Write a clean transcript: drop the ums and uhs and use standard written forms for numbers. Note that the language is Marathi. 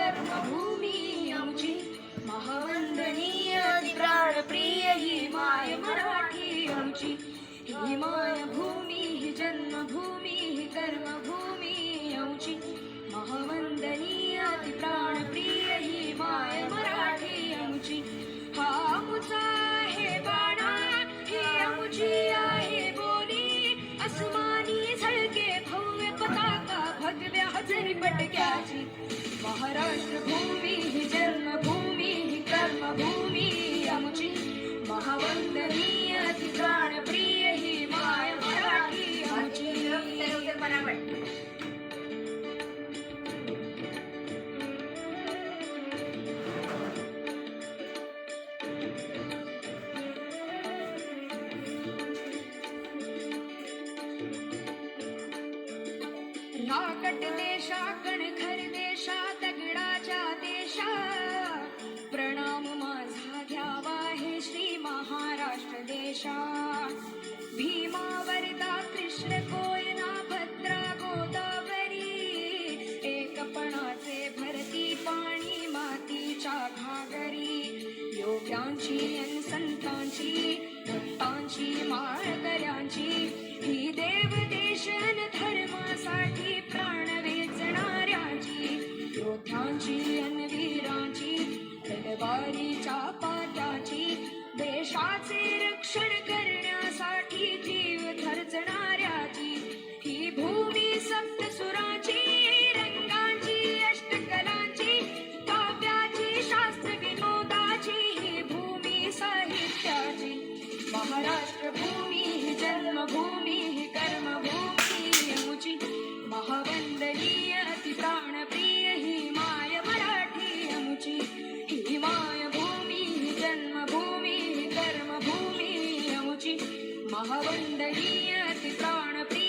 कर्मभूमी आमची, महावंदनीय प्राणप्रिय ही माय मराठी आमची. ही मायभूमी ही जन्मभूमी ही कर्मभूमी आमची, महावंदनीय प्राणप्रिय ही माय मराठी आमची. हा आमचा आहे बाणा, ही आमची आहे बोली, अस्मानी झळके भव्य पताका भगव्या हजरी पटक्याची. महाराष्ट्र भूमी ही जन्मभूमी ही कर्मभूमी आमची, महावंदनीय प्राणप्रिय ही माय मराठी आमची. राकट देशा कणखर देशा दगडाच्या देशा, प्रणाम माझा घ्यावा हे श्री महाराष्ट्र देशा. भीमा वरदा कृष्ण कोयना भद्रा गोदावरी, एकपणाचे भरती पाणी मातीच्या घागरी. योग्यांची अन संतांची भक्तांची माळकऱ्यांची, ही देव देश अन धर्मासाठी प्राण वेचणाऱ्यांची. योद्ध्यांची अन वीरांची तलवारीच्या पात्याची, देशाचे रक्षण करण्यासाठी जीव खर्चणाऱ्याची. ही भूमी सप्तसुराची, रंगांची अष्टकलांची, काव्याची शास्त्र विनोदाची, ही भूमी साहित्याची. महाराष्ट्र भूमी ही जन्मभूमी ही कर्मभूमी आमची, महावंदनीय प्राणप्रिय ही माय मराठी आमची. ही मायभूमी ही जन्मभूमी ही कर्मभूमी आमची, महावंदनीय प्राणप्रिय